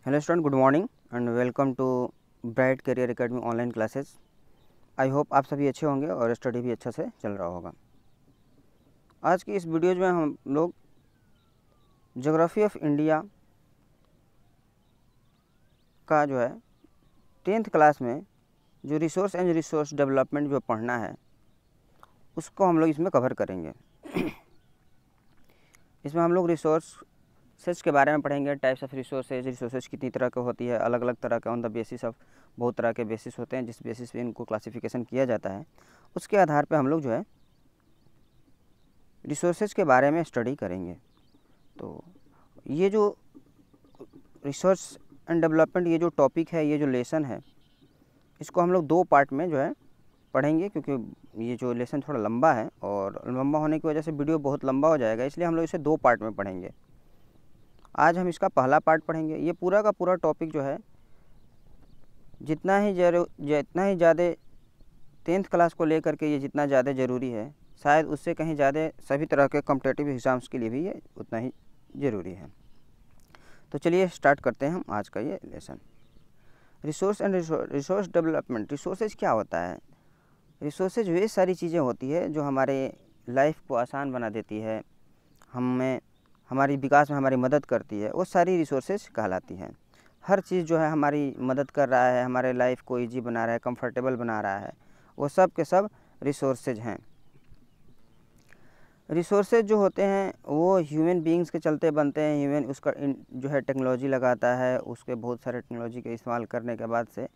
Hello student, good morning and welcome to bright career academy online classes. I hope आप सभी अच्छे होंगे और स्टडी भी अच्छा से चल रहा होगा। आज की इस वीडियो में हम लोग ज्योग्राफी ऑफ इंडिया का जो है 10th क्लास में जो रिसोर्स डेवलपमेंट जो पढ़ना है उसको हम लोग इसमें कवर करेंगे। इसमें हम लोग रिसोर्सेज के बारे में पढ़ेंगे, टाइप्स ऑफ रिसोर्सेज कितनी तरह के होती है, अलग अलग तरह के, ऑन द बेसिस ऑफ बहुत तरह के बेसिस होते हैं, जिस बेसिस पे इनको क्लासिफिकेशन किया जाता है उसके आधार पे हम लोग जो है रिसोर्सेज के बारे में स्टडी करेंगे। तो ये जो रिसर्च एंड डेवलपमेंट ये जो टॉपिक है, ये जो लेसन है, इसको हम लोग 2 पार्ट में जो है पढ़ेंगे, क्योंकि ये जो लेसन थोड़ा लंबा है और लंबा होने की वजह से वीडियो बहुत लंबा हो जाएगा, इसलिए हम लोग इसे 2 पार्ट में पढ़ेंगे। आज हम इसका पहला पार्ट पढ़ेंगे। ये पूरा का पूरा टॉपिक जो है जितना ही ज़्यादा 10th क्लास को लेकर के ये जितना ज़्यादा ज़रूरी है, शायद उससे कहीं ज़्यादा सभी तरह के कॉम्पिटिटिव एग्ज़ाम्स के लिए भी ये उतना ही ज़रूरी है। तो चलिए स्टार्ट करते हैं हम आज का ये लेसन। Resource development. रिसोर्सेज क्या होता है? रिसोर्सेज वे सारी चीज़ें होती है जो हमारे लाइफ को आसान बना देती है, हमें हमारी विकास में हमारी मदद करती है, वो सारी रिसोर्सेज कहलाती हैं। हर चीज़ जो है हमारी मदद कर रहा है, हमारे लाइफ को इजी बना रहा है, कंफर्टेबल बना रहा है, वो सब के सब रिसोर्सेज हैं। रिसोर्सेज जो होते हैं वो ह्यूमन बीइंग्स के चलते बनते हैं। ह्यूमन उसका जो है टेक्नोलॉजी लगाता है, उसके बहुत सारे टेक्नोलॉजी के इस्तेमाल करने के बाद से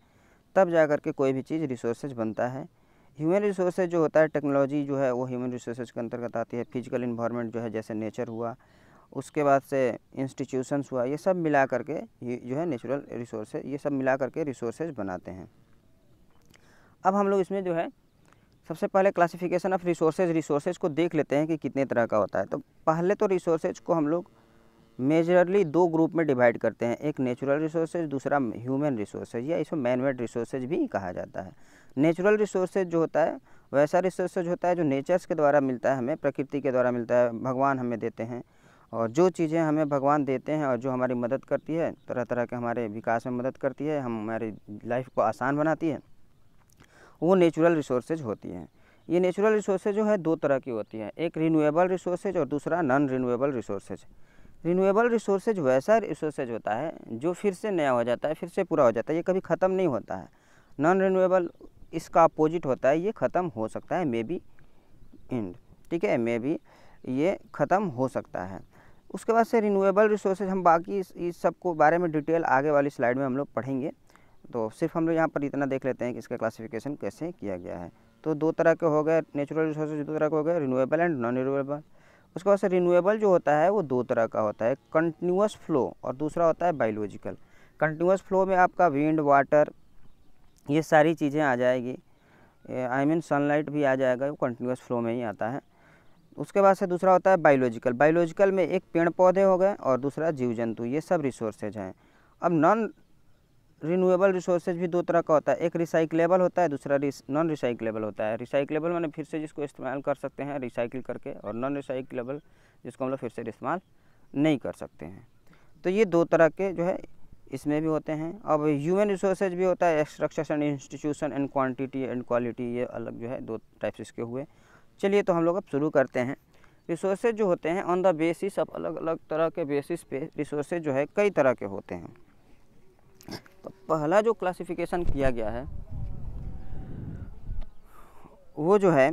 तब जा कर के कोई भी चीज़ रिसोर्सेज बनता है। ह्यूमन रिसोर्सेज जो होता है, टेक्नोलॉजी जो है वो ह्यूमन रिसोर्सेज के अंतर्गत आती है। फिजिकल इन्वायरमेंट जो है, जैसे नेचर हुआ, उसके बाद से इंस्टीट्यूशंस हुआ, ये सब मिला करके जो है नेचुरल रिसोर्सेज, ये सब मिला करके रिसोर्सेज बनाते हैं। अब हम लोग इसमें जो है सबसे पहले क्लासिफिकेशन ऑफ रिसोर्सेज को देख लेते हैं कि कितने तरह का होता है। तो पहले तो रिसोर्सेज को हम लोग मेजरली 2 ग्रुप में डिवाइड करते हैं, एक नेचुरल रिसोर्सेज, दूसरा ह्यूमन रिसोर्सेज, या इसको मैन मेड रिसोर्सेज भी कहा जाता है। नेचुरल रिसोर्सेज जो होता है वैसा रिसोर्सेज होता है जो नेचर्स के द्वारा मिलता है, हमें प्रकृति के द्वारा मिलता है, भगवान हमें देते हैं, और जो चीज़ें हमें भगवान देते हैं और जो हमारी मदद करती है, तरह तरह के हमारे विकास में मदद करती है, हमारी लाइफ को आसान बनाती है, वो नेचुरल रिसोर्सेज होती हैं। ये नेचुरल रिसोर्सेज जो है 2 तरह की होती हैं, एक रिन्यूएबल रिसोर्सेज और दूसरा non renewable resources. Renewable resources वैसा रिसोर्सेज होता है जो फिर से नया हो जाता है, फिर से पूरा हो जाता है, ये कभी ख़त्म नहीं होता है। नॉन रिन्यूएबल इसका अपोजिट होता है, ये ख़त्म हो सकता है, मे बी एंड, ठीक है, मे बी ये ख़त्म हो सकता है। उसके बाद से रिन्यूएबल रिसोर्सेज हम बाकी इस सब को बारे में डिटेल आगे वाली स्लाइड में हम लोग पढ़ेंगे। तो सिर्फ हम लोग यहाँ पर इतना देख लेते हैं कि इसका क्लासिफिकेशन कैसे किया गया है। तो 2 तरह के हो गए नेचुरल रिसोर्सेज, 2 तरह के हो गए, रिन्यूएबल एंड नॉन रिन्यूएबल। उसके बाद से रिन्यूएबल जो होता है वो 2 तरह का होता है, कंटिन्यूस फ्लो और दूसरा होता है बायोलॉजिकल। कंटिन्यूस फ्लो में आपका विंड, वाटर, ये सारी चीज़ें आ जाएगी, आई मीन सनलाइट भी आ जाएगा, वो कंटिन्यूस फ्लो में ही आता है। उसके बाद से दूसरा होता है बायोलॉजिकल। बायोलॉजिकल में एक पेड़ पौधे हो गए और दूसरा जीव जंतु, ये सब रिसोर्सेज हैं। अब नॉन रिन्यूएबल रिसोर्सेज भी 2 तरह का होता है, एक रिसाइक्लेबल होता है, दूसरा नॉन रिसाइक्लेबल होता है। रिसाइक्लेबल माने फिर से जिसको इस्तेमाल कर सकते हैं रिसाइकिल करके, और नॉन रिसाइक्लेबल जिसको हम लोग फिर से इस्तेमाल नहीं कर सकते हैं। तो ये 2 तरह के जो है इसमें भी होते हैं। अब ह्यूमन रिसोर्सेज भी होता है, structure and institution and quantity and quality, ये अलग जो है 2 टाइप्स इसके हुए। चलिए तो हम लोग अब शुरू करते हैं। रिसोर्सेज जो होते हैं ऑन द बेसिस ऑफ, अलग अलग तरह के बेसिस पे रिसोर्सेज जो है कई तरह के होते हैं। तो पहला जो क्लासिफिकेशन किया गया है वो जो है,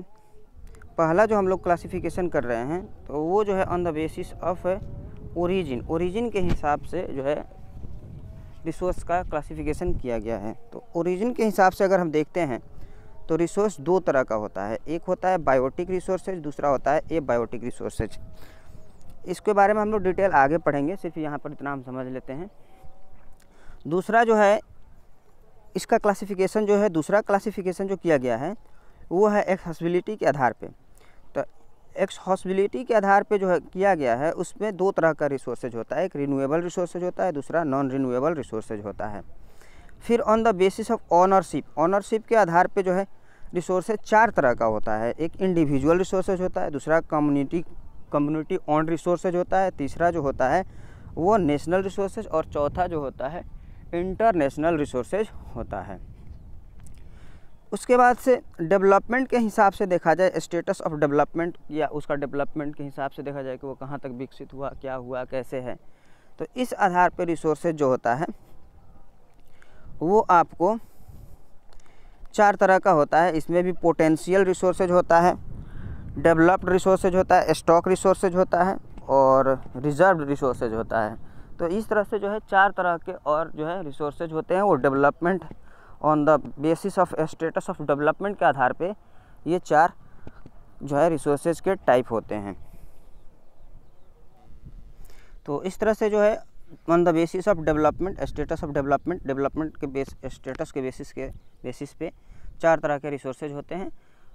पहला जो हम लोग क्लासिफिकेशन कर रहे हैं तो वो जो है on the basis of origin के हिसाब से जो है रिसोर्स का क्लासिफिकेशन किया गया है। तो ओरिजिन के हिसाब से अगर हम देखते हैं तो रिसोर्स 2 तरह का होता है, एक होता है बायोटिक रिसोर्सेज, दूसरा होता है एबायोटिक रिसोर्सेज। इसके बारे में हम लोग डिटेल आगे पढ़ेंगे, सिर्फ यहाँ पर इतना हम समझ लेते हैं। दूसरा जो है इसका क्लासिफिकेशन जो है, दूसरा क्लासिफिकेशन जो किया गया है वो है एक्सेसिबिलिटी के आधार पे। तो एक्सेसिबिलिटी के आधार पे जो है किया गया है, उसमें 2 तरह का रिसोर्सेज होता है, एक रिन्यूएबल रिसोर्सेज होता है, दूसरा नॉन रिन्यूएबल रिसोर्सेज होता है। फिर on the basis of ownership के आधार पे जो है रिसोर्सेज 4 तरह का होता है, एक इंडिविजुअल रिसोर्सेज होता है, दूसरा कम्युनिटी ओन रिसोर्सेज होता है, तीसरा जो होता है वो नेशनल रिसोर्सेज, और चौथा जो होता है इंटरनेशनल रिसोर्सेज होता है। उसके बाद से डेवलपमेंट के हिसाब से देखा जाए, स्टेटस ऑफ डेवलपमेंट या उसका डेवलपमेंट के हिसाब से देखा जाए कि वो कहाँ तक विकसित हुआ, क्या हुआ, कैसे है, तो इस आधार पर रिसोर्सेज जो होता है वो आपको 4 तरह का होता है। इसमें भी पोटेंशियल रिसोर्सेज होता है, डेवलप्ड रिसोर्सेज होता है, स्टॉक रिसोर्सेज होता है और रिजर्व रिसोर्सेज होता है। तो इस तरह से जो है 4 तरह के और जो है रिसोर्सेज होते हैं। वो development on the basis of status of development के आधार पे ये 4 जो है रिसोर्सेज के टाइप होते हैं। तो इस तरह से जो है on the basis of development, status of development, development के स्टेटस के बेसिस पे 4 तरह के रिसोर्सेज होते हैं।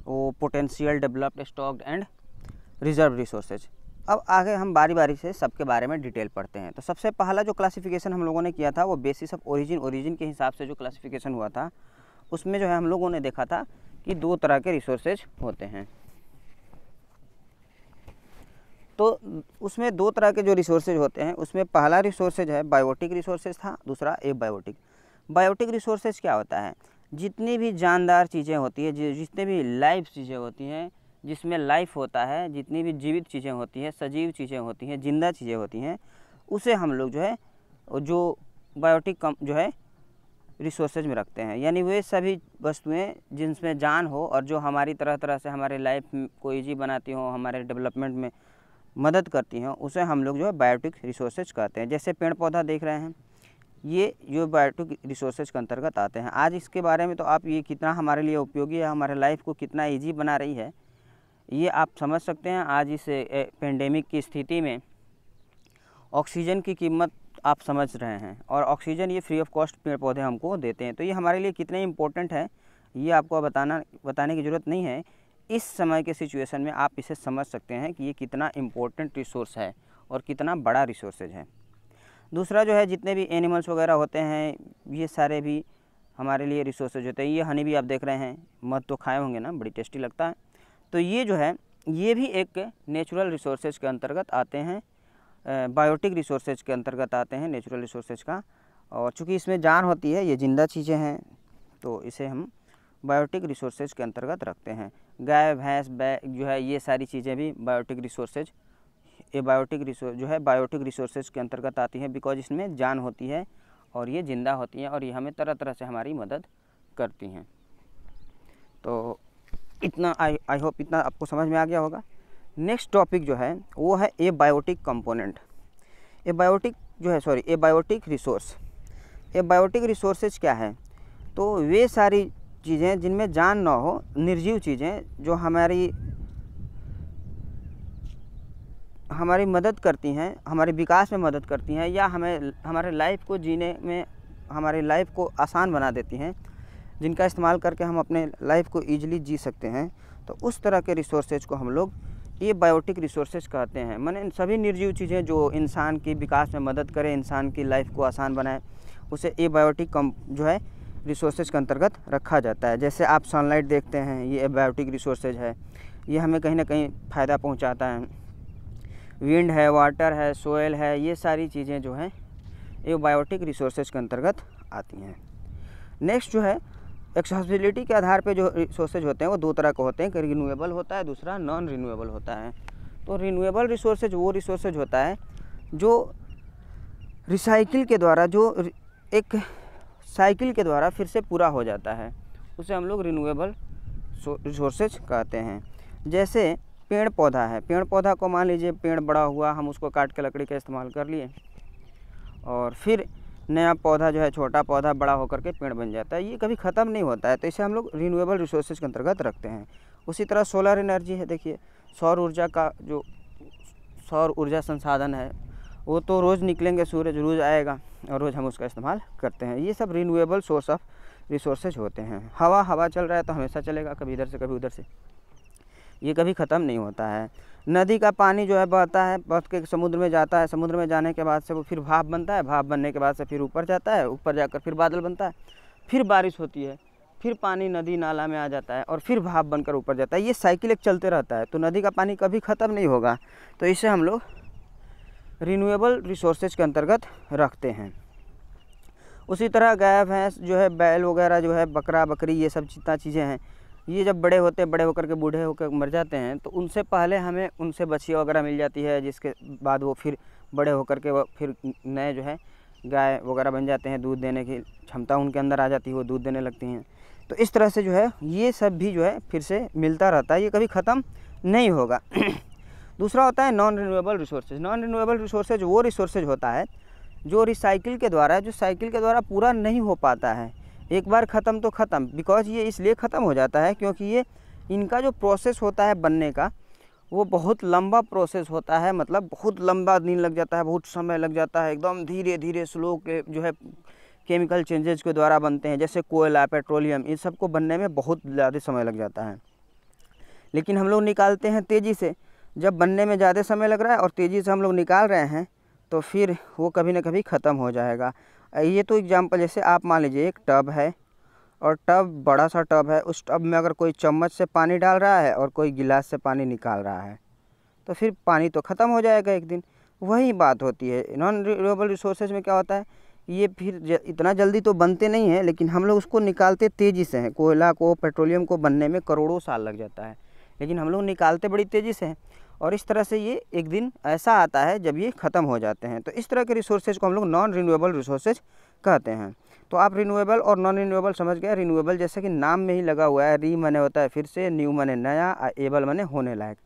वो potential, developed, stocked and reserve resources. अब आगे हम बारी बारी से सबके बारे में डिटेल पढ़ते हैं। तो सबसे पहला जो क्लासिफिकेशन हम लोगों ने किया था वो बेसिस ऑफ ओरिजिन के हिसाब से जो क्लासिफिकेशन हुआ था उसमें जो है हम लोगों ने देखा था कि 2 तरह के रिसोर्सेज होते हैं। तो उसमें 2 तरह के जो रिसोर्सेज होते हैं उसमें पहला रिसोर्सेज है बायोटिक रिसोर्सेज था, दूसरा एबायोटिक। बायोटिक रिसोर्सेज क्या होता है? जितनी भी जानदार चीज़ें होती है, जितने भी लाइव चीज़ें होती हैं, जिसमें लाइफ होता है, जितनी भी जीवित चीज़ें होती हैं, सजीव चीज़ें होती हैं, जिंदा चीज़ें होती हैं, उसे हम लोग जो है जो बायोटिक जो है रिसोर्सेज में रखते हैं। यानी वे सभी वस्तुएं जिनमें जान हो और जो हमारी तरह से हमारे लाइफ को ईजी बनाती हो, हमारे डेवलपमेंट में मदद करती हैं, उसे हम लोग जो है बायोटिक रिसोर्सेज कहते हैं। जैसे पेड़ पौधा देख रहे हैं, ये जो बायोटिक रिसोर्सेज के अंतर्गत आते हैं। आज इसके बारे में तो आप ये कितना हमारे लिए उपयोगी है, हमारे लाइफ को कितना ईजी बना रही है, ये आप समझ सकते हैं। आज इस पेंडेमिक की स्थिति में ऑक्सीजन की कीमत आप समझ रहे हैं, और ऑक्सीजन ये फ्री ऑफ कॉस्ट पेड़ पौधे हमको देते हैं। तो ये हमारे लिए कितने इम्पोर्टेंट है ये आपको बताने की ज़रूरत नहीं है। इस समय के सिचुएशन में आप इसे समझ सकते हैं कि ये कितना इम्पोर्टेंट रिसोर्स है और कितना बड़ा रिसोर्सेज है। दूसरा जो है जितने भी एनिमल्स वगैरह होते हैं ये सारे भी हमारे लिए रिसोर्सेज होते हैं। ये हनी भी आप देख रहे हैं, मध तो खाए होंगे ना, बड़ी टेस्टी लगता है। तो ये जो है ये भी एक नेचुरल रिसोर्सेज के अंतर्गत आते हैं, बायोटिक रिसोर्सेज के अंतर्गत आते हैं नेचुरल रिसोर्सेज का। और चूँकि इसमें जान होती है, ये जिंदा चीज़ें हैं, तो इसे हम बायोटिक रिसोर्सेज के अंतर्गत रखते हैं। गाय भैंस जो है ये सारी चीज़ें भी बायोटिक रिसोर्सेज, ये बायोटिक रिसोर्स जो है बायोटिक रिसोर्सेज के अंतर्गत आती हैं, बिकॉज इसमें जान होती है और ये जिंदा होती हैं और ये हमें तरह से हमारी मदद करती हैं। तो इतना आई होप इतना आपको समझ में आ गया होगा। नेक्स्ट टॉपिक जो है वो है abiotic component. Abiotic resource. Abiotic resources क्या है? तो वे सारी चीज़ें जिनमें जान ना हो, निर्जीव चीज़ें जो हमारी मदद करती हैं, हमारे विकास में मदद करती हैं, या हमारे लाइफ को जीने में हमारी लाइफ को आसान बना देती हैं, जिनका इस्तेमाल करके हम अपने लाइफ को ईजिली जी सकते हैं। तो उस तरह के रिसोर्सेज को हम लोग एबायोटिक रिसोर्सेज कहते हैं। माने सभी निर्जीव चीज़ें जो इंसान के विकास में मदद करें, इंसान की लाइफ को आसान बनाए, उसे एबायोटिक जो है रिसोर्सेज के अंतर्गत रखा जाता है। जैसे आप सनलाइट देखते हैं, ये एबायोटिक रिसोर्सेज है, ये हमें कहीं ना कहीं फ़ायदा पहुंचाता है। विंड है, वाटर है, सोयल है, ये सारी चीज़ें जो हैं एबायोटिक रिसोर्सेज के अंतर्गत आती हैं। नेक्स्ट जो है एक्सेसिबिलिटी के आधार पे जो रिसोर्सेज होते हैं वो 2 तरह के होते हैं, एक रिन्यूएबल होता है, दूसरा नॉन रिन्यूएबल होता है। तो रिन्यूएबल रिसोर्सेज वो रिसोर्सेज होता है जो रिसाइकिल के द्वारा, जो एक साइकिल के द्वारा फिर से पूरा हो जाता है, उसे हम लोग रिन्यूएबल रिसोर्सेज कहते हैं। जैसे पेड़ पौधा है, पेड़ पौधा को मान लीजिए पेड़ बड़ा हुआ, हम उसको काट के लकड़ी का इस्तेमाल कर लिए और फिर नया पौधा जो है, छोटा पौधा बड़ा होकर के पेड़ बन जाता है, ये कभी ख़त्म नहीं होता है। तो इसे हम लोग रिन्यूएबल रिसोर्सेज के अंतर्गत रखते हैं। उसी तरह सोलर एनर्जी है, देखिए सौर ऊर्जा का जो सौर ऊर्जा संसाधन है वो तो रोज़ निकलेंगे, सूरज रोज़ आएगा और रोज़ हम उसका इस्तेमाल करते हैं। ये सब रिन्यूएबल सोर्स ऑफ रिसोर्सेज होते हैं। हवा चल रहा है तो हमेशा चलेगा, कभी इधर से कभी उधर से, ये कभी ख़त्म नहीं होता है। नदी का पानी जो है बहता है, बह के समुद्र में जाता है, समुद्र में जाने के बाद से वो फिर भाप बनता है, भाप बनने के बाद से फिर ऊपर जाता है, ऊपर जाकर फिर बादल बनता है, फिर बारिश होती है, फिर पानी नदी नाला में आ जाता है और फिर भाप बनकर ऊपर जाता है। ये साइकिल एक चलते रहता है, तो नदी का पानी कभी ख़त्म नहीं होगा। तो इसे हम लोग रिन्यूएबल रिसोर्सेज के अंतर्गत रखते हैं। उसी तरह गाय भैंस जो है, बैल वगैरह जो है, बकरा बकरी, ये सब जितना चीज़ें हैं, ये जब बड़े होकर के बूढ़े होकर मर जाते हैं तो उनसे पहले हमें उनसे बछिया वगैरह मिल जाती है, जिसके बाद वो फिर बड़े होकर के वो फिर नए जो है गाय वगैरह बन जाते हैं, दूध देने की क्षमता उनके अंदर आ जाती है, वो दूध देने लगती हैं। तो इस तरह से जो है ये सब भी जो है फिर से मिलता रहता है, ये कभी ख़त्म नहीं होगा। दूसरा होता है non renewable resources. Non renewable resources वो रिसोर्सेज होता है जो साइकिल के द्वारा पूरा नहीं हो पाता है। एक बार ख़त्म तो ख़त्म, बिकॉज ये इसलिए ख़त्म हो जाता है क्योंकि ये इनका जो प्रोसेस होता है बनने का, वो बहुत लंबा प्रोसेस होता है, मतलब बहुत लंबा दिन लग जाता है, बहुत समय लग जाता है, एकदम धीरे धीरे स्लो के जो है केमिकल चेंजेस के द्वारा बनते हैं, जैसे कोयला, पेट्रोलियम, इन सब को बनने में बहुत ज़्यादा समय लग जाता है। लेकिन हम लोग निकालते हैं तेज़ी से। जब बनने में ज़्यादा समय लग रहा है और तेज़ी से हम लोग निकाल रहे हैं तो फिर वो कभी ना कभी ख़त्म हो जाएगा। ये तो एग्जांपल, जैसे आप मान लीजिए एक टब है और टब बड़ा सा टब है, उस टब में अगर कोई चम्मच से पानी डाल रहा है और कोई गिलास से पानी निकाल रहा है तो फिर पानी तो ख़त्म हो जाएगा एक दिन। वही बात होती है नॉन रिन्यूएबल रिसोर्सेज में। क्या होता है, ये फिर इतना जल्दी तो बनते नहीं हैं, लेकिन हम लोग उसको निकालते तेज़ी से हैं। कोयला को, पेट्रोलियम को बनने में करोड़ों साल लग जाता है, लेकिन हम लोग निकालते बड़ी तेज़ी से हैं, और इस तरह से ये एक दिन ऐसा आता है जब ये ख़त्म हो जाते हैं। तो इस तरह के रिसोर्सेज को हम लोग नॉन रिन्यूएबल रिसोर्सेज कहते हैं। तो आप रिन्यूएबल और नॉन रिन्यूएबल समझ गए। रिन्यूएबल जैसे कि नाम में ही लगा हुआ है, री माने होता है फिर से, न्यू माने नया, एबल माने होने लायक।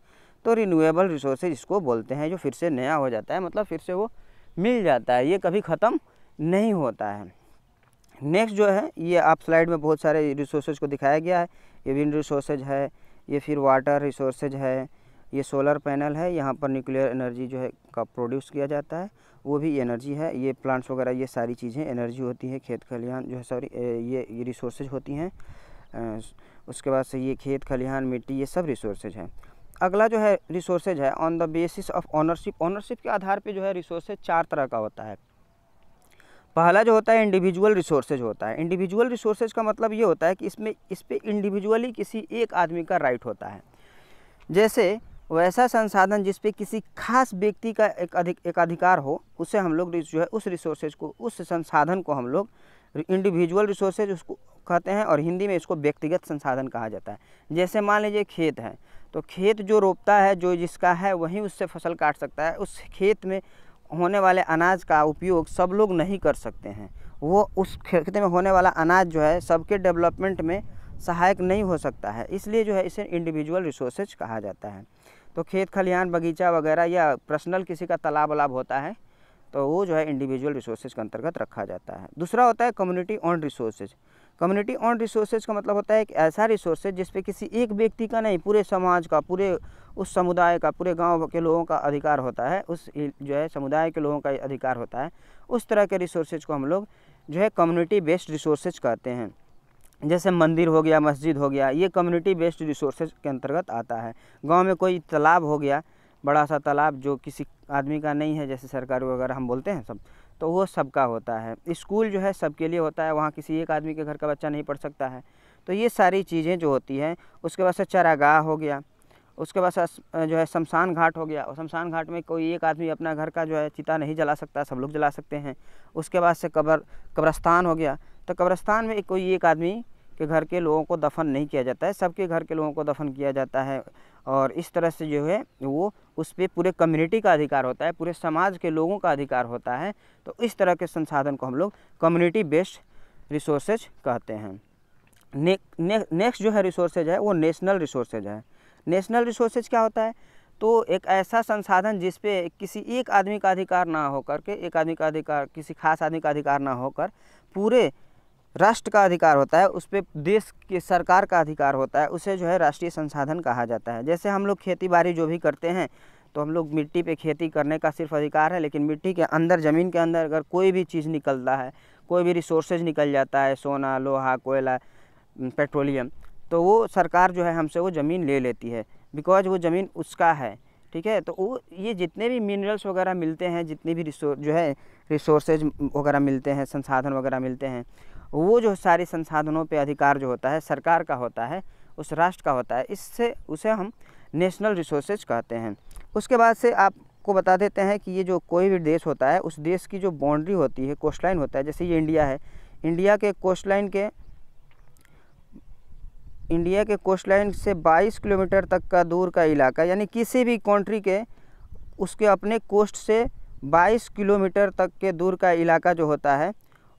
तो रिन्यूएबल रिसोर्सेज इसको बोलते हैं जो फिर से नया हो जाता है, मतलब फिर से वो मिल जाता है, ये कभी ख़त्म नहीं होता है। नेक्स्ट जो है, ये आप स्लाइड में बहुत सारे रिसोर्सेज को दिखाया गया है। ये विंड रिसोर्सेज है, ये फिर वाटर रिसोर्सेज है, ये सोलर पैनल है, यहाँ पर न्यूक्लियर एनर्जी जो है का प्रोड्यूस किया जाता है, वो भी एनर्जी है। ये प्लांट्स वगैरह, ये सारी चीज़ें एनर्जी होती है। खेत खलिहान जो है, सॉरी, ये रिसोर्सेज होती हैं। उसके बाद से ये खेत खलिहान, मिट्टी, ये सब रिसोर्सेज हैं। अगला जो है रिसोर्सेज है on the basis of ownership. Ownership के आधार पे जो है रिसोर्सेज 4 तरह का होता है। पहला जो होता है इंडिविजुअल रिसोर्सेज होता है। इंडिविजुअल रिसोर्सेज का मतलब ये होता है कि इस पे इंडिविजुअली किसी एक आदमी का राइट होता है। जैसे वैसा संसाधन जिस पे किसी खास व्यक्ति का एक अधिकार हो, उसे हम लोग जो है उस रिसोर्सेज को, उस संसाधन को हम लोग इंडिविजुअल रिसोर्सेज उसको कहते हैं, और हिंदी में इसको व्यक्तिगत संसाधन कहा जाता है। जैसे मान लीजिए खेत है, तो खेत जो रोपता है, जो जिसका है, वही उससे फसल काट सकता है। उस खेत में होने वाले अनाज का उपयोग सब लोग नहीं कर सकते हैं। वो उस खेत में होने वाला अनाज जो है सबके डेवलपमेंट में सहायक नहीं हो सकता है, इसलिए जो है इसे इंडिविजुअल रिसोर्सेज कहा जाता है। तो खेत खलिहान, बगीचा वगैरह, या पर्सनल किसी का तालाब वालाब होता है, तो वो जो है इंडिविजुअल रिसोर्सेज के अंतर्गत रखा जाता है। दूसरा होता है community on resources. Community on resources का मतलब होता है एक ऐसा रिसोर्सेज जिस पे किसी एक व्यक्ति का नहीं, पूरे समाज का, पूरे उस समुदाय का, पूरे गांव के लोगों का अधिकार होता है, उस जो है समुदाय के लोगों का अधिकार होता है। उस तरह के रिसोर्सेज को हम लोग जो है कम्युनिटी बेस्ड रिसोर्सेज कहते हैं। जैसे मंदिर हो गया, मस्जिद हो गया, ये कम्युनिटी बेस्ड रिसोर्सेज के अंतर्गत आता है। गांव में कोई तालाब हो गया, बड़ा सा तालाब जो किसी आदमी का नहीं है, जैसे सरकारी वगैरह हम बोलते हैं सब, तो वो सबका होता है। स्कूल जो है सबके लिए होता है, वहाँ किसी एक आदमी के घर का बच्चा नहीं पढ़ सकता है। तो ये सारी चीज़ें जो होती हैं। उसके बाद से चारागाह हो गया, उसके बाद से जो है शमशान घाट हो गया, और शमशान घाट में कोई एक आदमी अपना घर का जो है चिता नहीं जला सकता, सब लोग जला सकते हैं। उसके बाद से कब्रस्तान हो गया, तो कब्रस्तान में कोई एक आदमी के घर के लोगों को दफन नहीं किया जाता है, सबके घर के लोगों को दफन किया जाता है। और इस तरह से जो है वो उस पर पूरे कम्युनिटी का अधिकार होता है, पूरे समाज के लोगों का अधिकार होता है। तो इस तरह के संसाधन को हम लोग कम्युनिटी बेस्ड रिसोर्सेज कहते हैं। नेक्स्ट जो है रिसोर्सेज है वो नेशनल रिसोर्सेज है। नेशनल रिसोर्सेज क्या होता है, तो एक ऐसा संसाधन जिस पे किसी एक आदमी का अधिकार ना होकर के, एक आदमी का अधिकार, किसी खास आदमी का अधिकार ना होकर पूरे राष्ट्र का अधिकार होता है, उस पर देश की सरकार का अधिकार होता है, उसे जो है राष्ट्रीय संसाधन कहा जाता है। जैसे हम लोग खेती बाड़ी जो भी करते हैं, तो हम लोग मिट्टी पे खेती करने का सिर्फ अधिकार है, लेकिन मिट्टी के अंदर, ज़मीन के अंदर अगर कोई भी चीज़ निकलता है, कोई भी रिसोर्सेज निकल जाता है, सोना, लोहा, कोयला, पेट्रोलियम, तो वो सरकार जो है हमसे वो ज़मीन ले लेती है, बिकॉज वो ज़मीन उसका है। ठीक है, तो वो ये जितने भी मिनरल्स वगैरह मिलते हैं, जितने भी रिसोर्सेज वगैरह मिलते हैं, संसाधन वगैरह मिलते हैं, वो जो सारे संसाधनों पे अधिकार जो होता है सरकार का होता है, उस राष्ट्र का होता है। इससे उसे हम नेशनल रिसोर्सेज कहते हैं। उसके बाद से आप आपको बता देते हैं कि ये जो कोई भी देश होता है उस देश की जो बाउंड्री होती है, कोस्ट लाइन होता है, जैसे ये इंडिया है, इंडिया के कोस्ट लाइन से 22 किलोमीटर तक का दूर का इलाका, यानी किसी भी कंट्री के उसके अपने कोस्ट से 22 किलोमीटर तक के दूर का इलाका जो होता है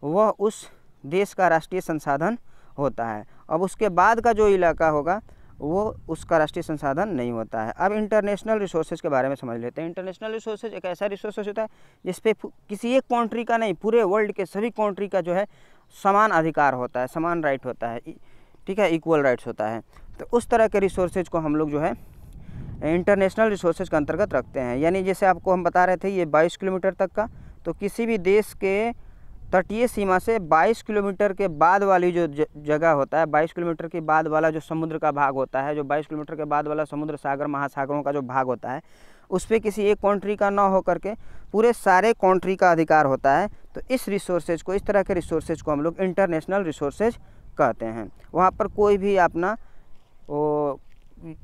वह उस देश का राष्ट्रीय संसाधन होता है। अब उसके बाद का जो इलाका होगा वो उसका राष्ट्रीय संसाधन नहीं होता है। अब इंटरनेशनल रिसोर्सेज के बारे में समझ लेते हैं। इंटरनेशनल रिसोर्सेज एक ऐसा रिसोर्सेज होता है जिस पे किसी एक कंट्री का नहीं, पूरे वर्ल्ड के सभी कंट्री का जो है समान अधिकार होता है, समान राइट होता है, ठीक है, इक्वल राइट्स होता है। तो उस तरह के रिसोर्सेज को हम लोग जो है इंटरनेशनल रिसोर्सेज के अंतर्गत रखते हैं। यानी जैसे आपको हम बता रहे थे ये 22 किलोमीटर तक का, तो किसी भी देश के तटीय सीमा से 22 किलोमीटर के बाद वाली जो जगह होता है, 22 किलोमीटर के बाद वाला जो समुद्र का भाग होता है, जो 22 किलोमीटर के बाद वाला समुद्र सागर महासागरों का जो भाग होता है, उस पर किसी एक कंट्री का ना हो करके पूरे सारे कंट्री का अधिकार होता है। तो इस रिसोर्सेज को, इस तरह के रिसोर्सेज को हम लोग इंटरनेशनल रिसोर्सेज कहते हैं। वहाँ पर कोई भी अपना वो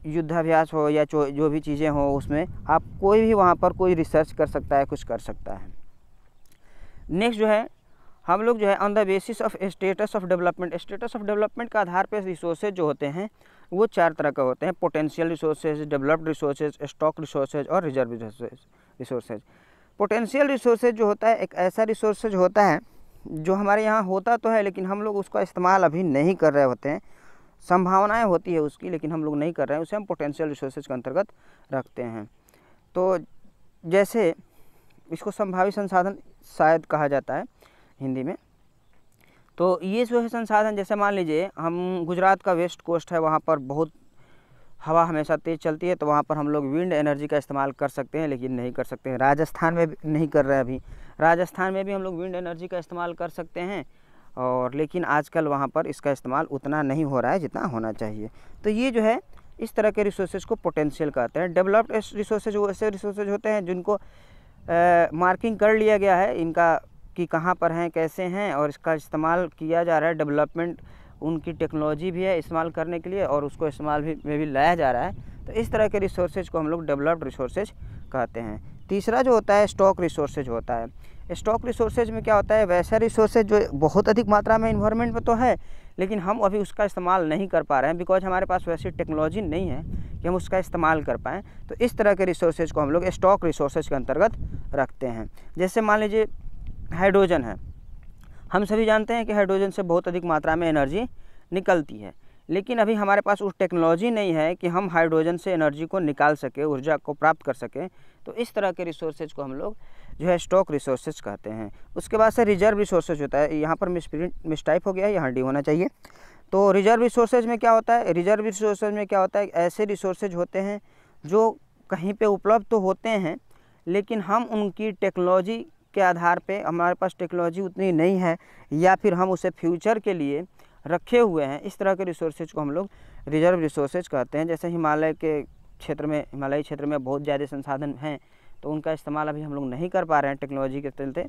युद्धाभ्यास हो या जो भी चीज़ें हो, उसमें आप कोई भी वहाँ पर कोई रिसर्च कर सकता है, कुछ कर सकता है। नेक्स्ट जो है हम लोग जो है on the basis of status of development, status of development के आधार पर रिसोर्सेज जो होते हैं वो 4 तरह के होते हैं: potential resources, developed resources, stock resources और रिजर्व रिसोर्सेज। पोटेंशियल रिसोर्सेज जो होता है एक ऐसा रिसोर्सेज होता है जो हमारे यहाँ होता तो है लेकिन हम लोग उसका इस्तेमाल अभी नहीं कर रहे होते हैं, संभावनाएं होती है उसकी लेकिन हम लोग नहीं कर रहे हैं, उसे हम पोटेंशियल रिसोर्सेज के अंतर्गत रखते हैं। तो जैसे इसको संभावी संसाधन शायद कहा जाता है हिंदी में। तो ये जो है संसाधन, जैसे मान लीजिए हम गुजरात का वेस्ट कोस्ट है, वहाँ पर बहुत हवा हमेशा तेज़ चलती है, तो वहाँ पर हम लोग विंड एनर्जी का इस्तेमाल कर सकते हैं लेकिन नहीं कर सकते हैं। राजस्थान में भी नहीं कर रहे हैं अभी, राजस्थान में भी हम लोग विंड एनर्जी का इस्तेमाल कर सकते हैं और लेकिन आजकल वहाँ पर इसका इस्तेमाल उतना नहीं हो रहा है जितना होना चाहिए। तो ये जो है इस तरह के रिसोर्सेज को पोटेंशियल कहते हैं। डेवलप्ड रिसोर्सेज वो ऐसे रिसोर्सेज होते हैं जिनको मार्किंग कर लिया गया है इनका कि कहाँ पर हैं, कैसे हैं और इसका इस्तेमाल किया जा रहा है। डेवलपमेंट उनकी टेक्नोलॉजी भी है इस्तेमाल करने के लिए और उसको इस्तेमाल में भी लाया जा रहा है। तो इस तरह के रिसोर्सेज को हम लोग डेवलप्ड रिसोर्सेज कहते हैं। तीसरा जो होता है स्टॉक रिसोर्सेज होता है। स्टॉक रिसोर्सेज में क्या होता है, वैसा रिसोर्सेज जो बहुत अधिक मात्रा में इन्वायरमेंट में तो है लेकिन हम अभी उसका इस्तेमाल नहीं कर पा रहे हैं बिकॉज हमारे पास वैसी टेक्नोलॉजी नहीं है कि हम उसका इस्तेमाल कर पाएँ। तो इस तरह के रिसोर्सेज को हम लोग स्टॉक रिसोर्सेज के अंतर्गत रखते हैं। जैसे मान लीजिए हाइड्रोजन है, हम सभी जानते हैं कि हाइड्रोजन से बहुत अधिक मात्रा में एनर्जी निकलती है लेकिन अभी हमारे पास उस टेक्नोलॉजी नहीं है कि हम हाइड्रोजन से एनर्जी को निकाल सके, ऊर्जा को प्राप्त कर सकें। तो इस तरह के रिसोर्सेज को हम लोग जो है स्टॉक रिसोर्सेज कहते हैं। उसके बाद से रिजर्व रिसोर्सेज होता है, यहाँ पर मिसटाइप हो गया है, यहाँ डी होना चाहिए। तो रिजर्व रिसोर्सेज में क्या होता है, रिजर्व रिसोर्सेज में क्या होता है, ऐसे रिसोर्सेज होते हैं जो कहीं पर उपलब्ध तो होते हैं लेकिन हम उनकी टेक्नोलॉजी के आधार पे, हमारे पास टेक्नोलॉजी उतनी नहीं है या फिर हम उसे फ्यूचर के लिए रखे हुए हैं, इस तरह के रिसोर्सेज को हम लोग रिजर्व रिसोर्सेज कहते हैं। जैसे हिमालय के क्षेत्र में, हिमालयी क्षेत्र में बहुत ज़्यादा संसाधन हैं तो उनका इस्तेमाल अभी हम लोग नहीं कर पा रहे हैं टेक्नोलॉजी के चलते।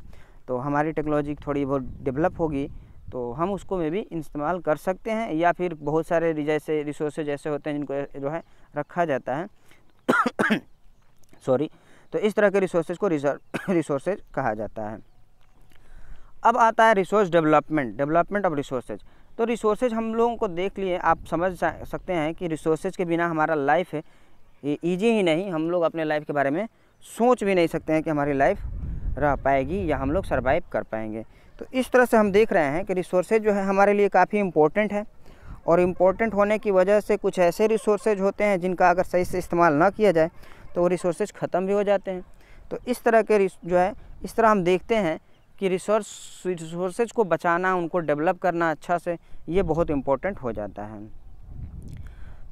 तो हमारी टेक्नोलॉजी थोड़ी बहुत डेवलप होगी तो हम उसको में भी इस्तेमाल कर सकते हैं या फिर बहुत सारे जैसे रिसोर्सेज ऐसे होते हैं जिनको जो है रखा जाता है सॉरी। तो इस तरह के रिसोर्सेज को रिजर्व रिसोर्सेज कहा जाता है। अब आता है resource development, development of resources. तो रिसोर्सेज हम लोगों को देख लिए, आप समझ सकते हैं कि रिसोर्सेज के बिना हमारा लाइफ है ईजी ही नहीं, हम लोग अपने लाइफ के बारे में सोच भी नहीं सकते हैं कि हमारी लाइफ रह पाएगी या हम लोग सर्वाइव कर पाएंगे। तो इस तरह से हम देख रहे हैं कि रिसोर्सेज जो है हमारे लिए काफ़ी इम्पोर्टेंट है और इम्पोर्टेंट होने की वजह से कुछ ऐसे रिसोर्सेज होते हैं जिनका अगर सही से इस्तेमाल ना किया जाए तो वो रिसोर्सेज ख़त्म भी हो जाते हैं। तो इस तरह के जो है इस तरह हम देखते हैं कि रिसोर्सेज को बचाना, उनको डेवलप करना अच्छा से, ये बहुत इम्पोर्टेंट हो जाता है।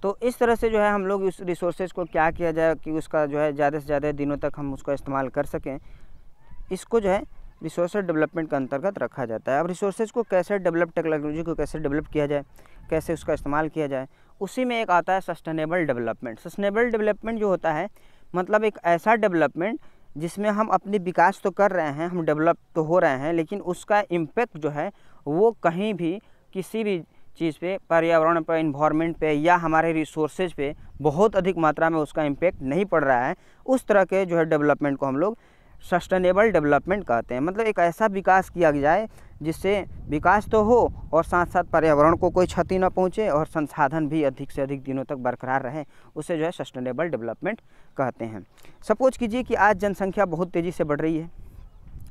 तो इस तरह से जो है हम लोग उस रिसोर्सेज को क्या किया जाए कि उसका जो है ज़्यादा से ज़्यादा दिनों तक हम उसका इस्तेमाल कर सकें, इसको जो है रिसोर्सेज डेवलपमेंट के अंतर्गत रखा जाता है। अब रिसोर्सेज को कैसे डेवलप, टेक्नोलॉजी को कैसे डेवलप किया जाए, कैसे उसका इस्तेमाल किया जाए, उसी में एक आता है सस्टेनेबल डेवलपमेंट। सस्टेनेबल डेवलपमेंट जो होता है मतलब एक ऐसा डेवलपमेंट जिसमें हम अपनी विकास तो कर रहे हैं, हम डेवलप तो हो रहे हैं लेकिन उसका इम्पैक्ट जो है वो कहीं भी किसी भी चीज़ पे, पर्यावरण पे, इन्वायरमेंट पे या हमारे रिसोर्सेज पे बहुत अधिक मात्रा में उसका इम्पेक्ट नहीं पड़ रहा है, उस तरह के जो है डेवलपमेंट को हम लोग सस्टेनेबल डेवलपमेंट कहते हैं। मतलब एक ऐसा विकास किया जाए जिससे विकास तो हो और साथ साथ पर्यावरण को कोई क्षति न पहुंचे और संसाधन भी अधिक से अधिक दिनों तक बरकरार रहे, उसे जो है सस्टेनेबल डेवलपमेंट कहते हैं। सपोज कीजिए कि आज जनसंख्या बहुत तेज़ी से बढ़ रही है।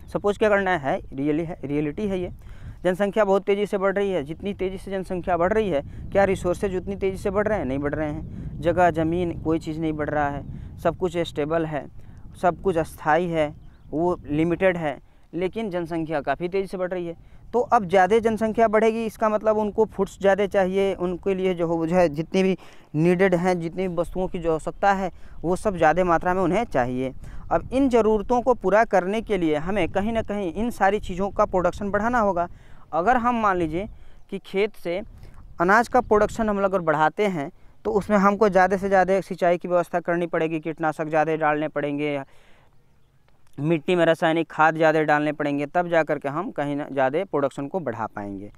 सपोज क्या करना है, रियलिटी है ये। जनसंख्या बहुत तेज़ी से बढ़ रही है। जितनी तेज़ी से जनसंख्या बढ़ रही है, क्या रिसोर्सेज उतनी तेज़ी से बढ़ रहे हैं? नहीं बढ़ रहे हैं। जगह ज़मीन कोई चीज़ नहीं बढ़ रहा है, सब कुछ स्टेबल है, सब कुछ अस्थाई है, वो लिमिटेड है, लेकिन जनसंख्या काफ़ी तेज़ी से बढ़ रही है। तो अब ज़्यादा जनसंख्या बढ़ेगी, इसका मतलब उनको फूड्स ज़्यादा चाहिए, उनके लिए जो है जितनी भी नीडेड हैं, जितनी भी वस्तुओं की जो आवश्यकता है वो सब ज़्यादा मात्रा में उन्हें चाहिए। अब इन ज़रूरतों को पूरा करने के लिए हमें कहीं ना कहीं इन सारी चीज़ों का प्रोडक्शन बढ़ाना होगा। अगर हम मान लीजिए कि खेत से अनाज का प्रोडक्शन हम अगर बढ़ाते हैं तो उसमें हमको ज़्यादा से ज़्यादा सिंचाई की व्यवस्था करनी पड़ेगी, कीटनाशक ज़्यादा डालने पड़ेंगे, मिट्टी में रासायनिक खाद ज़्यादा डालने पड़ेंगे, तब जा कर के हम कहीं ना ज़्यादा प्रोडक्शन को बढ़ा पाएंगे।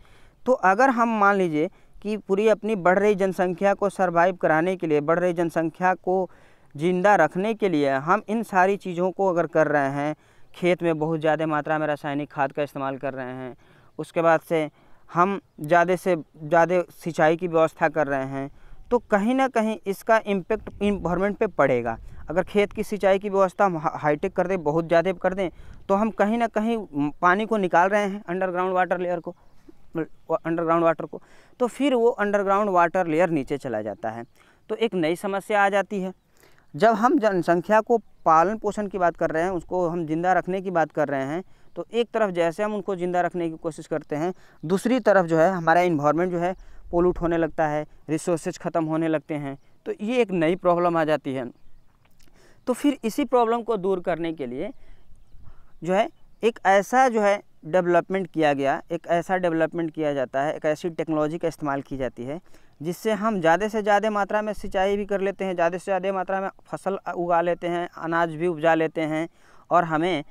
तो अगर हम मान लीजिए कि पूरी अपनी बढ़ रही जनसंख्या को सर्वाइव कराने के लिए, बढ़ रही जनसंख्या को ज़िंदा रखने के लिए हम इन सारी चीज़ों को अगर कर रहे हैं, खेत में बहुत ज़्यादा मात्रा में रासायनिक खाद का इस्तेमाल कर रहे हैं, उसके बाद से हम ज़्यादा से ज़्यादा सिंचाई की व्यवस्था कर रहे हैं, तो कहीं ना कहीं इसका इम्पेक्ट इन्वायरमेंट पे पड़ेगा। अगर खेत की सिंचाई की व्यवस्था हम हाईटेक कर दें, बहुत ज़्यादा कर दें, तो हम कहीं ना कहीं पानी को निकाल रहे हैं, अंडरग्राउंड वाटर लेयर को, तो फिर वो अंडरग्राउंड वाटर लेयर नीचे चला जाता है। तो एक नई समस्या आ जाती है। जब हम जनसंख्या को पालन पोषण की बात कर रहे हैं, उसको हम जिंदा रखने की बात कर रहे हैं, तो एक तरफ जैसे हम उनको जिंदा रखने की कोशिश करते हैं, दूसरी तरफ जो है हमारा इन्वायरमेंट जो है पोल्यूट होने लगता है, रिसोर्सेज ख़त्म होने लगते हैं, तो ये एक नई प्रॉब्लम आ जाती है। तो फिर इसी प्रॉब्लम को दूर करने के लिए जो है एक ऐसा जो है डेवलपमेंट किया गया, एक ऐसा डेवलपमेंट किया जाता है, एक ऐसी टेक्नोलॉजी का इस्तेमाल की जाती है जिससे हम ज़्यादा से ज़्यादा मात्रा में सिंचाई भी कर लेते हैं, ज़्यादा से ज़्यादा मात्रा में फसल उगा लेते हैं, अनाज भी उपजा लेते हैं, और हमें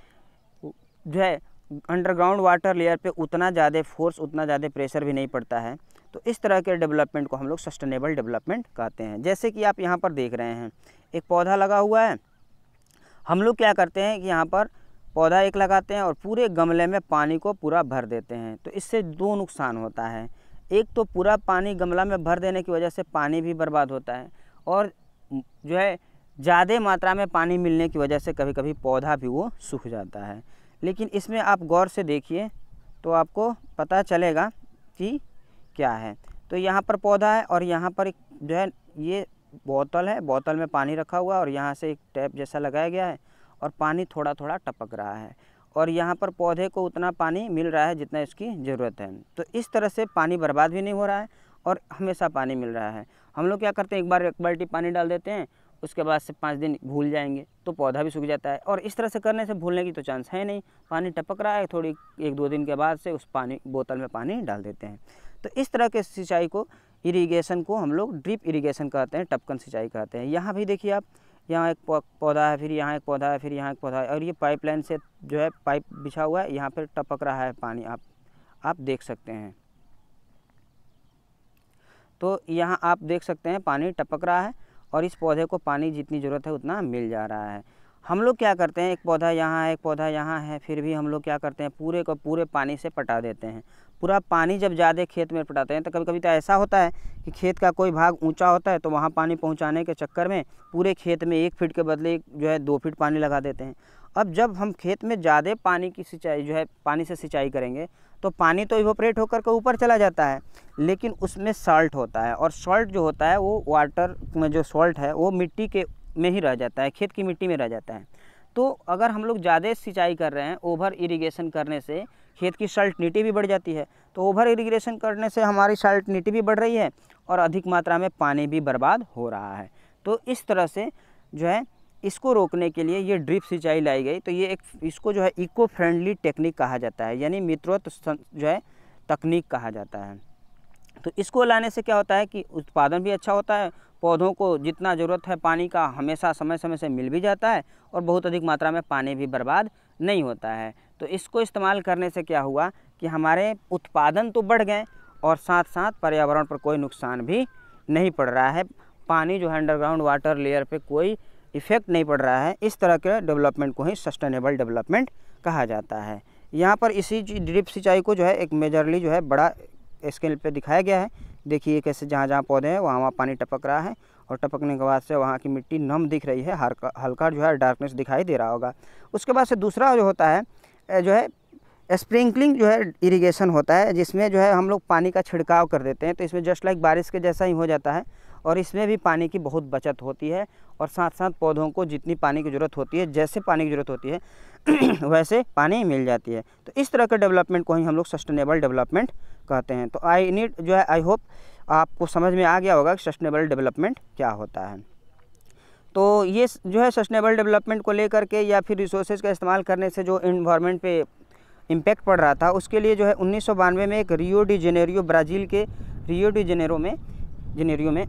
जो है अंडरग्राउंड वाटर लेयर पे उतना ज़्यादा फोर्स, उतना ज़्यादा प्रेशर भी नहीं पड़ता है। तो इस तरह के डेवलपमेंट को हम लोग सस्टेनेबल डेवलपमेंट कहते हैं। जैसे कि आप यहाँ पर देख रहे हैं एक पौधा लगा हुआ है। हम लोग क्या करते हैं कि यहाँ पर पौधा एक लगाते हैं और पूरे गमले में पानी को पूरा भर देते हैं। तो इससे दो नुकसान होता है। एक तो पूरा पानी गमला में भर देने की वजह से पानी भी बर्बाद होता है, और जो है ज़्यादा मात्रा में पानी मिलने की वजह से कभी कभी पौधा भी वो सूख जाता है। लेकिन इसमें आप गौर से देखिए तो आपको पता चलेगा कि क्या है। तो यहाँ पर पौधा है और यहाँ पर एक जो है ये बोतल है, बोतल में पानी रखा हुआ है और यहाँ से एक टैप जैसा लगाया गया है और पानी थोड़ा थोड़ा टपक रहा है, और यहाँ पर पौधे को उतना पानी मिल रहा है जितना इसकी ज़रूरत है। तो इस तरह से पानी बर्बाद भी नहीं हो रहा है और हमेशा पानी मिल रहा है। हम लोग क्या करते हैं, एक बार एक बाल्टी पानी डाल देते हैं, उसके बाद से 5 दिन भूल जाएंगे तो पौधा भी सूख जाता है। और इस तरह से करने से भूलने की तो चांस है नहीं, पानी टपक रहा है, थोड़ी 1-2 दिन के बाद से उस पानी बोतल में पानी डाल देते हैं। तो इस तरह के सिंचाई को, इरिगेशन को हम लोग ड्रिप इरिगेशन कहते हैं, टपकन सिंचाई कहते हैं। यहाँ भी देखिए आप, यहाँ एक पौधा है, फिर यहाँ एक पौधा है, फिर यहाँ एक पौधा है, और ये पाइपलाइन से जो है पाइप बिछा हुआ है, यहाँ पर टपक रहा है पानी, आप देख सकते हैं। तो यहाँ आप देख सकते हैं पानी टपक रहा है और इस पौधे को पानी जितनी ज़रूरत है उतना मिल जा रहा है। हम लोग क्या करते हैं, एक पौधा यहाँ है, एक पौधा यहाँ है, फिर भी हम लोग क्या करते हैं, पूरे को पूरे पानी से पटा देते हैं। पूरा पानी जब ज़्यादा खेत में पटाते हैं तो कभी कभी तो ऐसा होता है कि खेत का कोई भाग ऊंचा होता है, तो वहाँ पानी पहुँचाने के चक्कर में पूरे खेत में 1 फीट के बदले जो है 2 फीट पानी लगा देते हैं। अब जब हम खेत में ज़्यादा पानी की सिंचाई जो है पानी से सिंचाई करेंगे तो पानी तो इवोपरेट होकर के ऊपर चला जाता है, लेकिन उसमें सॉल्ट होता है, और सॉल्ट जो होता है वो वाटर में जो सॉल्ट है वो मिट्टी के में ही रह जाता है, खेत की मिट्टी में रह जाता है। तो अगर हम लोग ज़्यादा सिंचाई कर रहे हैं, ओवर इरिगेशन करने से खेत की सल्टनिटी भी बढ़ जाती है। तो ओवर इरिगेशन करने से हमारी सल्टनिटी भी बढ़ रही है और अधिक मात्रा में पानी भी बर्बाद हो रहा है। तो इस तरह से जो है इसको रोकने के लिए ये ड्रिप सिंचाई लाई गई। तो ये एक, इसको जो है इको फ्रेंडली टेक्निक कहा जाता है, यानी मित्रवत जो है तकनीक कहा जाता है। तो इसको लाने से क्या होता है कि उत्पादन भी अच्छा होता है, पौधों को जितना ज़रूरत है पानी का हमेशा समय समय से मिल भी जाता है, और बहुत अधिक मात्रा में पानी भी बर्बाद नहीं होता है। तो इसको इस्तेमाल करने से क्या हुआ कि हमारे उत्पादन तो बढ़ गए और साथ साथ पर्यावरण पर कोई नुकसान भी नहीं पड़ रहा है। पानी जो है अंडरग्राउंड वाटर लेयर पे कोई इफ़ेक्ट नहीं पड़ रहा है। इस तरह के डेवलपमेंट को ही सस्टेनेबल डेवलपमेंट कहा जाता है। यहाँ पर इसी ड्रिप सिंचाई को जो है एक मेजरली जो है बड़ा स्केल पे दिखाया गया है। देखिए कैसे जहाँ जहाँ पौधे हैं वहाँ वहाँ पानी टपक रहा है और टपकने के बाद से वहाँ की मिट्टी नम दिख रही है, हल्का जो है डार्कनेस दिखाई दे रहा होगा। उसके बाद से दूसरा जो होता है जो है स्प्रिंकलिंग जो है इरिगेशन होता है, जिसमें जो है हम लोग पानी का छिड़काव कर देते हैं। तो इसमें जस्ट लाइक बारिश के जैसा ही हो जाता है और इसमें भी पानी की बहुत बचत होती है और साथ साथ पौधों को जितनी पानी की ज़रूरत होती है, जैसे पानी की ज़रूरत होती है वैसे पानी मिल जाती है। तो इस तरह के डेवलपमेंट को ही हम लोग सस्टेनेबल डेवलपमेंट कहते हैं। तो आई होप आपको समझ में आ गया होगा कि सस्टेनेबल डेवलपमेंट क्या होता है। तो ये जो है सस्टेनेबल डेवलपमेंट को लेकर के या फिर रिसोर्सेज का इस्तेमाल करने से जो इन्वायरमेंट पे इम्पैक्ट पड़ रहा था, उसके लिए जो है 1992 में एक रियो डी जेनेरियो, ब्राज़ील के रियो डी जेनेरियो में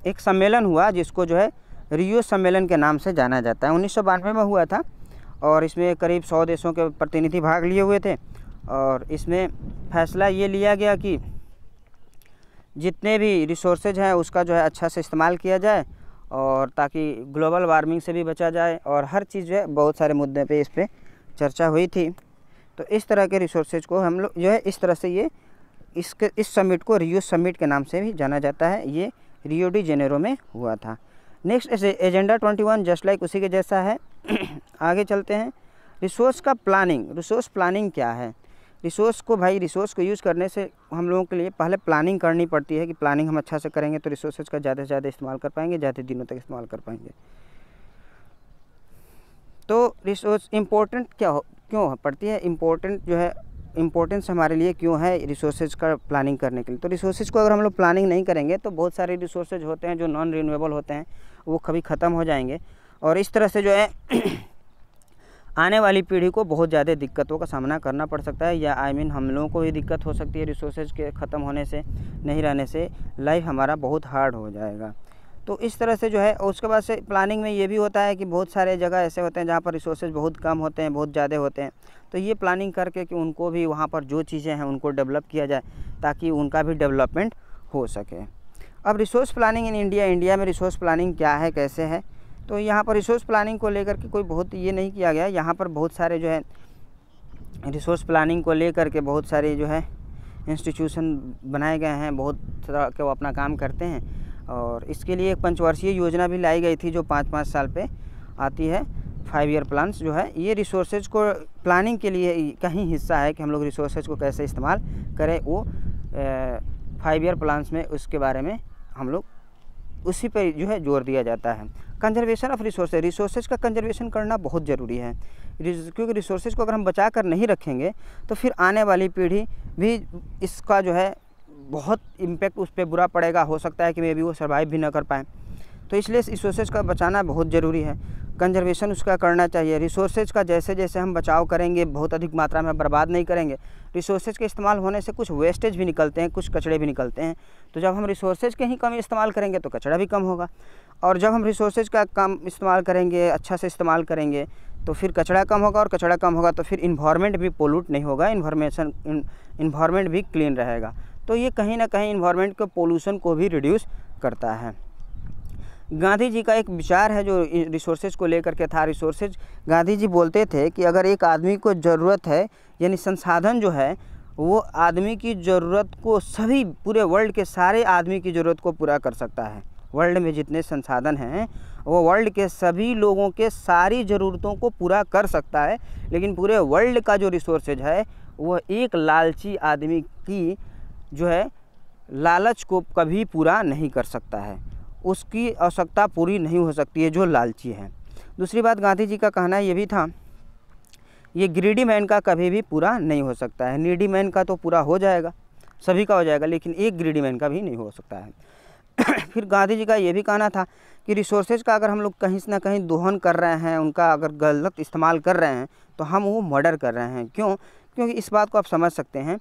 एक सम्मेलन हुआ जिसको जो है रियो सम्मेलन के नाम से जाना जाता है। 1992 में हुआ था और इसमें करीब 100 देशों के प्रतिनिधि भाग लिए हुए थे और इसमें फैसला ये लिया गया कि जितने भी रिसोर्सेज हैं उसका जो है अच्छा से इस्तेमाल किया जाए और ताकि ग्लोबल वार्मिंग से भी बचा जाए और हर चीज़ जो है बहुत सारे मुद्दे पे इस पर चर्चा हुई थी। तो इस तरह के रिसोर्सेज को हम लोग जो है इस तरह से इस समिट को रियो समिट के नाम से भी जाना जाता है। ये रियो डी जेनेरो में हुआ था। नेक्स्ट एजेंडा 21 जस्ट लाइक उसी के जैसा है। आगे चलते हैं। रिसोर्स प्लानिंग क्या है? रिसोर्स को यूज़ करने से हम लोगों के लिए पहले प्लानिंग करनी पड़ती है कि प्लानिंग हम अच्छा से करेंगे तो रिसोर्सेज का ज़्यादा से ज़्यादा इस्तेमाल कर पाएंगे, ज़्यादा दिनों तक इस्तेमाल कर पाएंगे। तो रिसोर्स इम्पोर्टेंट क्यों पड़ती है? इम्पोर्टेंस हमारे लिए क्यों है रिसोर्सेज का प्लानिंग करने के लिए? तो रिसोर्सेज को अगर हम लोग प्लानिंग नहीं करेंगे तो बहुत सारे रिसोर्सेज होते हैं जो नॉन रिन्यूएबल होते हैं, वो कभी ख़त्म हो जाएंगे और इस तरह से जो है आने वाली पीढ़ी को बहुत ज़्यादा दिक्कतों का सामना करना पड़ सकता है, या हम लोगों को भी दिक्कत हो सकती है। रिसोर्सेज के ख़त्म होने से, नहीं रहने से लाइफ हमारा बहुत हार्ड हो जाएगा। तो इस तरह से जो है उसके बाद से प्लानिंग में ये भी होता है कि बहुत सारे जगह ऐसे होते हैं जहाँ पर रिसोर्सेज बहुत कम होते हैं, बहुत ज़्यादा होते हैं। तो ये प्लानिंग करके कि उनको भी वहाँ पर जो चीज़ें हैं उनको डेवलप किया जाए ताकि उनका भी डेवलपमेंट हो सके। अब रिसोर्स प्लानिंग इन इंडिया में रिसोर्स प्लानिंग क्या है, कैसे है? तो यहाँ पर रिसोर्स प्लानिंग को लेकर के कोई बहुत ये नहीं किया गया। यहाँ पर बहुत सारे जो है रिसोर्स प्लानिंग को लेकर के बहुत सारे जो है इंस्टीट्यूशन बनाए गए हैं, बहुत तरह के वो अपना काम करते हैं और इसके लिए एक पंचवर्षीय योजना भी लाई गई थी जो 5-5 साल पे आती है। 5 ईयर प्लान्स जो है ये रिसोर्सेज को प्लानिंग के लिए का ही हिस्सा है कि हम लोग रिसोर्सेज को कैसे इस्तेमाल करें। वो 5 ईयर प्लान्स में उसके बारे में हम लोग उसी पर जो है जोर दिया जाता है। कंजर्वेशन ऑफ रिसोर्सेज का कंजर्वेशन करना बहुत ज़रूरी है, क्योंकि रिसोर्सेज को अगर हम बचा कर नहीं रखेंगे तो फिर आने वाली पीढ़ी भी इसका जो है बहुत इम्पैक्ट उस पर बुरा पड़ेगा। हो सकता है कि मे भी वो सर्वाइव भी ना कर पाएँ। तो इसलिए रिसोर्सेज का बचाना बहुत ज़रूरी है, कंजर्वेशन उसका करना चाहिए। रिसोर्सेज का जैसे जैसे हम बचाव करेंगे, बहुत अधिक मात्रा में बर्बाद नहीं करेंगे। रिसोर्सेज के इस्तेमाल होने से कुछ वेस्टेज भी निकलते हैं, कुछ कचड़े भी निकलते हैं। तो जब हम रिसोर्सेज के ही कम इस्तेमाल करेंगे तो कचरा भी कम होगा और जब हम रिसोर्सेज का कम इस्तेमाल करेंगे, अच्छा से इस्तेमाल करेंगे तो फिर कचरा कम होगा और कचरा कम होगा तो फिर इन्वायरमेंट भी पोल्यूट नहीं होगा, इन्वायरमेंट भी क्लीन रहेगा। तो ये कहीं ना कहीं इन्वायरमेंट के पोल्यूशन को भी रिड्यूस करता है। गांधी जी का एक विचार है जो रिसोर्सेज को लेकर के था। गांधी जी बोलते थे कि अगर एक आदमी को ज़रूरत है, यानी संसाधन जो है वो आदमी की ज़रूरत को, सभी पूरे वर्ल्ड के सारे आदमी की ज़रूरत को पूरा कर सकता है। वर्ल्ड में जितने संसाधन हैं वो वर्ल्ड के सभी लोगों के सारी ज़रूरतों को पूरा कर सकता है, लेकिन पूरे वर्ल्ड का जो रिसोर्सेज है वो एक लालची आदमी की जो है लालच को कभी पूरा नहीं कर सकता है, उसकी आवश्यकता पूरी नहीं हो सकती है जो लालची है। दूसरी बात गांधी जी का कहना ये भी था, ये ग्रीडी मैन का कभी भी पूरा नहीं हो सकता है। नीडी मैन का तो पूरा हो जाएगा, सभी का हो जाएगा, लेकिन एक ग्रीडी मैन का भी नहीं हो सकता है। फिर गांधी जी का ये भी कहना था कि रिसोर्सेज का अगर हम लोग कहीं ना कहीं दोहन कर रहे हैं, उनका अगर गलत इस्तेमाल कर रहे हैं तो हम वो मर्डर कर रहे हैं। क्यों? क्योंकि इस बात को आप समझ सकते हैं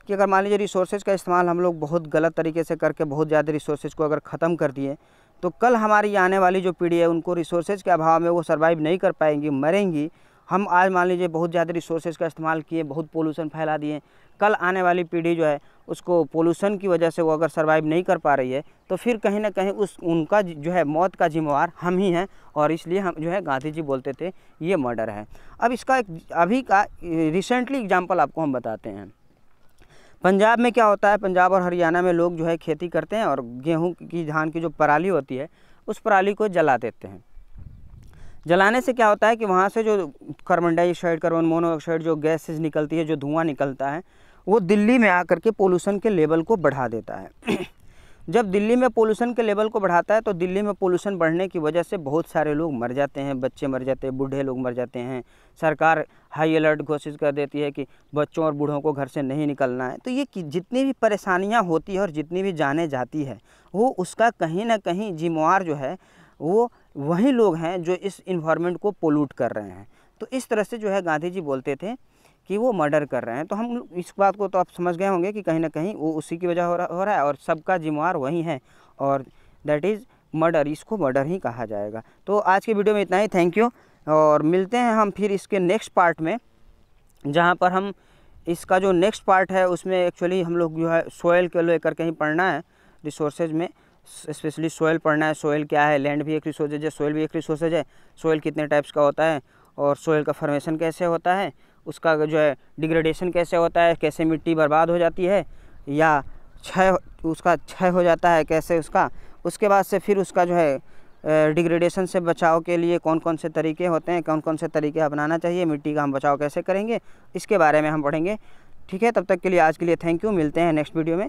कि अगर मान लीजिए रिसोर्सेज का इस्तेमाल हम लोग बहुत गलत तरीके से करके बहुत ज़्यादा रिसोर्सेज को अगर ख़त्म कर दिए तो कल हमारी आने वाली जो पीढ़ी है उनको रिसोर्सेज के अभाव में वो सर्वाइव नहीं कर पाएंगी, मरेंगी। हम आज मान लीजिए बहुत ज़्यादा रिसोर्सेज का इस्तेमाल किए, बहुत पोल्यूशन फैला दिए, कल आने वाली पीढ़ी जो है उसको पोल्यूशन की वजह से वो अगर सर्वाइव नहीं कर पा रही है, तो फिर कहीं ना कहीं उनका जो है मौत का जिम्मेवार हम ही हैं। और इसलिए हम जो है गांधी जी बोलते थे ये मर्डर है। अब इसका एक अभी का रिसेंटली एग्जाम्पल आपको हम बताते हैं। पंजाब में क्या होता है, पंजाब और हरियाणा में लोग जो है खेती करते हैं और गेहूँ की, धान की जो पराली होती है उस पराली को जला देते हैं। जलाने से क्या होता है कि वहाँ से जो कार्बन डाइऑक्साइड, कार्बन मोनोऑक्साइड जो गैसेज निकलती है, जो धुआं निकलता है, वो दिल्ली में आकर के पोल्यूशन के लेवल को बढ़ा देता है। जब दिल्ली में पोल्यूशन के लेवल को बढ़ाता है तो दिल्ली में पोल्यूशन बढ़ने की वजह से बहुत सारे लोग मर जाते हैं, बच्चे मर जाते हैं, बूढ़े लोग मर जाते हैं। सरकार हाई अलर्ट घोषित कर देती है कि बच्चों और बूढ़ों को घर से नहीं निकलना है। तो ये जितनी भी परेशानियां होती है और जितनी भी जाने जाती है, वो उसका कहीं ना कहीं जिम्मेवार जो है वो वही लोग हैं जो इस इन्वायरमेंट को पोल्यूट कर रहे हैं। तो इस तरह से जो है गांधी जी बोलते थे कि वो मर्डर कर रहे हैं। तो हम इस बात को तो आप समझ गए होंगे कि कहीं ना कहीं वो उसी की वजह हो रहा है और सबका जिम्मेवार वही है, और दैट इज़ मर्डर। इसको मर्डर ही कहा जाएगा। तो आज की वीडियो में इतना ही। थैंक यू, और मिलते हैं हम फिर इसके नेक्स्ट पार्ट में, जहाँ पर हम इसका जो नेक्स्ट पार्ट है उसमें एक्चुअली हम लोग जो है सोयल को लेकर कहीं पढ़ना है, रिसोर्सेज में स्पेशली सोयल पढ़ना है। सोयल क्या है, लैंड भी एक रिसोर्सेज है, सोयल भी एक रिसोर्सेज है। सोयल कितने टाइप्स का होता है और सोयल का फॉर्मेशन कैसे होता है, उसका जो है डिग्रेडेशन कैसे होता है, कैसे मिट्टी बर्बाद हो जाती है या क्षय हो जाता है कैसे उसके बाद से फिर उसका जो है डिग्रेडेशन से बचाव के लिए कौन कौन से तरीके होते हैं, कौन कौन से तरीके अपनाना चाहिए, मिट्टी का हम बचाव कैसे करेंगे, इसके बारे में हम पढ़ेंगे। ठीक है, तब तक के लिए आज के लिए थैंक यू। मिलते हैं नेक्स्ट वीडियो में।